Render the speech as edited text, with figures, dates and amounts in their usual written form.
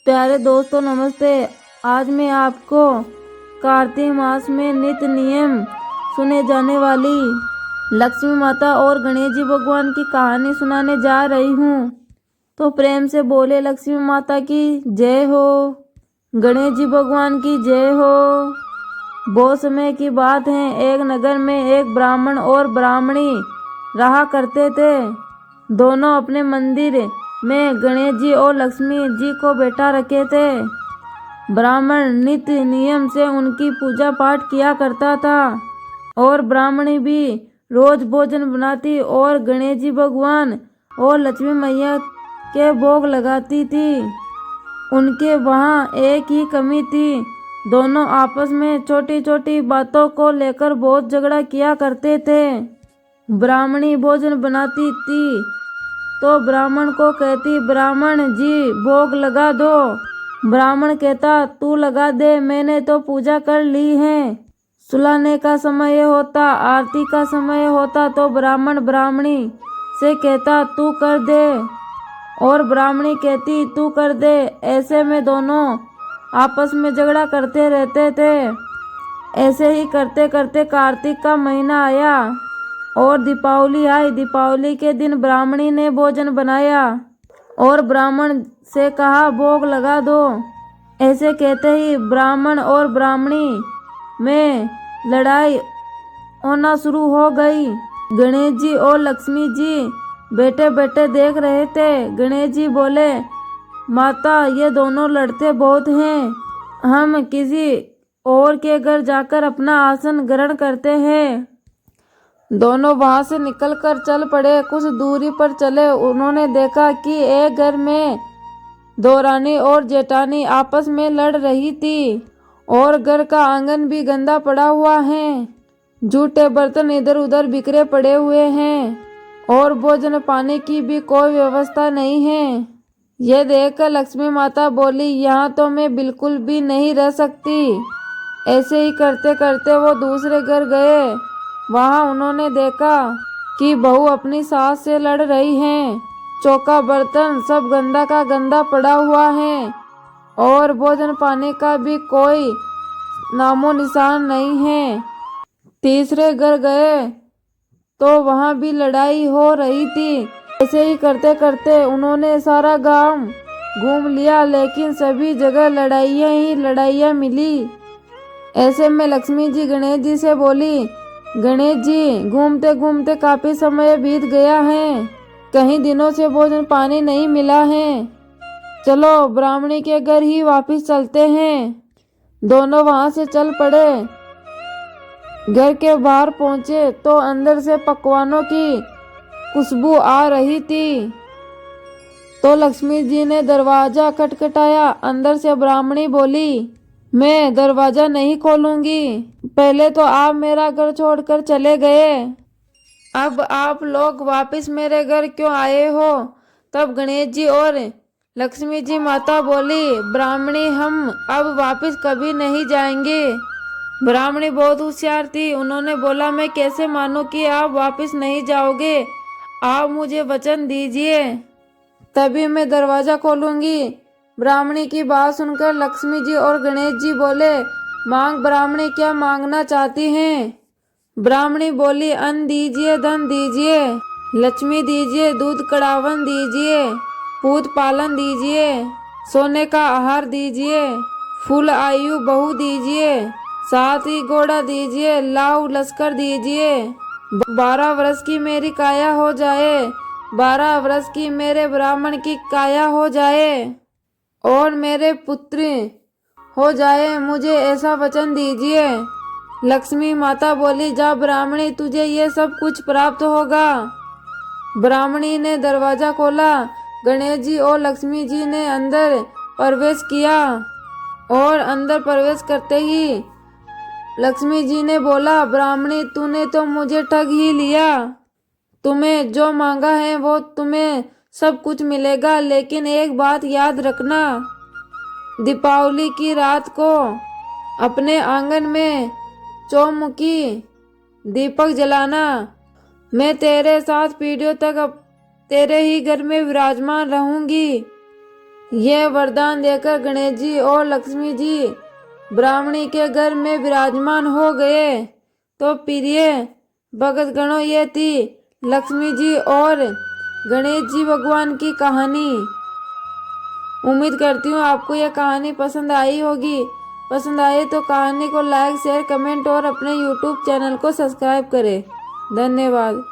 प्यारे दोस्तों नमस्ते। आज मैं आपको कार्तिक मास में नित्य नियम सुने जाने वाली लक्ष्मी माता और गणेश जी भगवान की कहानी सुनाने जा रही हूँ। तो प्रेम से बोले लक्ष्मी माता की जय हो, गणेश जी भगवान की जय हो। बहुत समय की बात है, एक नगर में एक ब्राह्मण और ब्राह्मणी रहा करते थे। दोनों अपने मंदिर में गणेश जी और लक्ष्मी जी को बैठा रखे थे। ब्राह्मण नित्य नियम से उनकी पूजा पाठ किया करता था और ब्राह्मणी भी रोज भोजन बनाती और गणेश जी भगवान और लक्ष्मी मैया के भोग लगाती थी। उनके वहाँ एक ही कमी थी, दोनों आपस में छोटी छोटी बातों को लेकर बहुत झगड़ा किया करते थे। ब्राह्मणी भोजन बनाती थी तो ब्राह्मण को कहती, ब्राह्मण जी भोग लगा दो। ब्राह्मण कहता, तू लगा दे, मैंने तो पूजा कर ली है। सुलाने का समय होता, आरती का समय होता तो ब्राह्मण ब्राह्मणी से कहता, तू कर दे, और ब्राह्मणी कहती, तू कर दे। ऐसे में दोनों आपस में झगड़ा करते रहते थे। ऐसे ही करते करते कार्तिक का महीना आया और दीपावली आई। दीपावली के दिन ब्राह्मणी ने भोजन बनाया और ब्राह्मण से कहा, भोग लगा दो। ऐसे कहते ही ब्राह्मण और ब्राह्मणी में लड़ाई होना शुरू हो गई। गणेश जी और लक्ष्मी जी बैठे बैठे देख रहे थे। गणेश जी बोले, माता ये दोनों लड़ते बहुत हैं, हम किसी और के घर जाकर अपना आसन ग्रहण करते हैं। दोनों वहां से निकलकर चल पड़े। कुछ दूरी पर चले, उन्होंने देखा कि एक घर में दो रानी और जेठानी आपस में लड़ रही थी और घर का आंगन भी गंदा पड़ा हुआ है। जूठे बर्तन इधर उधर बिखरे पड़े हुए हैं और भोजन पानी की भी कोई व्यवस्था नहीं है। यह देखकर लक्ष्मी माता बोली, यहाँ तो मैं बिल्कुल भी नहीं रह सकती। ऐसे ही करते करते वो दूसरे घर गए। वहां उन्होंने देखा कि बहू अपनी सास से लड़ रही है। चौका बर्तन सब गंदा का गंदा पड़ा हुआ है और भोजन पानी का भी कोई नामो निशान नहीं है। तीसरे घर गए तो वहां भी लड़ाई हो रही थी। ऐसे ही करते करते उन्होंने सारा गांव घूम लिया, लेकिन सभी जगह लड़ाइयाँ ही लड़ाइयाँ मिली। ऐसे में लक्ष्मी जी गणेश जी से बोली, गणेश जी घूमते घूमते काफी समय बीत गया है, कई दिनों से भोजन पानी नहीं मिला है, चलो ब्राह्मणी के घर ही वापस चलते हैं। दोनों वहां से चल पड़े। घर के बाहर पहुंचे तो अंदर से पकवानों की खुशबू आ रही थी। तो लक्ष्मी जी ने दरवाजा खटखटाया। अंदर से ब्राह्मणी बोली, मैं दरवाजा नहीं खोलूंगी, पहले तो आप मेरा घर छोड़कर चले गए, अब आप लोग वापस मेरे घर क्यों आए हो? तब गणेश जी और लक्ष्मी जी माता बोली, ब्राह्मणी हम अब वापस कभी नहीं जाएंगे। ब्राह्मणी बहुत होशियार थी, उन्होंने बोला, मैं कैसे मानूं कि आप वापस नहीं जाओगे, आप मुझे वचन दीजिए, तभी मैं दरवाजा खोलूंगी। ब्राह्मणी की बात सुनकर लक्ष्मी जी और गणेश जी बोले, मांग ब्राह्मणी क्या मांगना चाहती हैं? ब्राह्मणी बोली, अन्न दीजिए, धन दीजिए, लक्ष्मी दीजिए, दूध कड़ावन दीजिए, पूत पालन दीजिए, सोने का आहार दीजिए, फूल आयु बहू दीजिए, साथ ही घोड़ा दीजिए, लाव लश्कर दीजिए, 12 वर्ष की मेरी काया हो जाए, 12 वर्ष की मेरे ब्राह्मण की काया हो जाए और मेरे पुत्र हो जाए, मुझे ऐसा वचन दीजिए। लक्ष्मी माता बोली, जा ब्राह्मणी, तुझे ये सब कुछ प्राप्त होगा। ब्राह्मणी ने दरवाजा खोला। गणेश जी और लक्ष्मी जी ने अंदर प्रवेश किया और अंदर प्रवेश करते ही लक्ष्मी जी ने बोला, ब्राह्मणी तूने तो मुझे ठग ही लिया, तुम्हें जो मांगा है वो तुम्हें सब कुछ मिलेगा, लेकिन एक बात याद रखना, दीपावली की रात को अपने आंगन में चौमुखी दीपक जलाना। मैं तेरे साथ पीढ़ियों तक तेरे ही घर में विराजमान रहूंगी। यह वरदान देकर गणेश जी और लक्ष्मी जी ब्राह्मणी के घर में विराजमान हो गए। तो प्रिय भगत गणों, ये थी लक्ष्मी जी और गणेश जी भगवान की कहानी। उम्मीद करती हूँ आपको यह कहानी पसंद आई होगी। पसंद आए तो कहानी को लाइक, शेयर, कमेंट और अपने YouTube चैनल को सब्सक्राइब करें। धन्यवाद।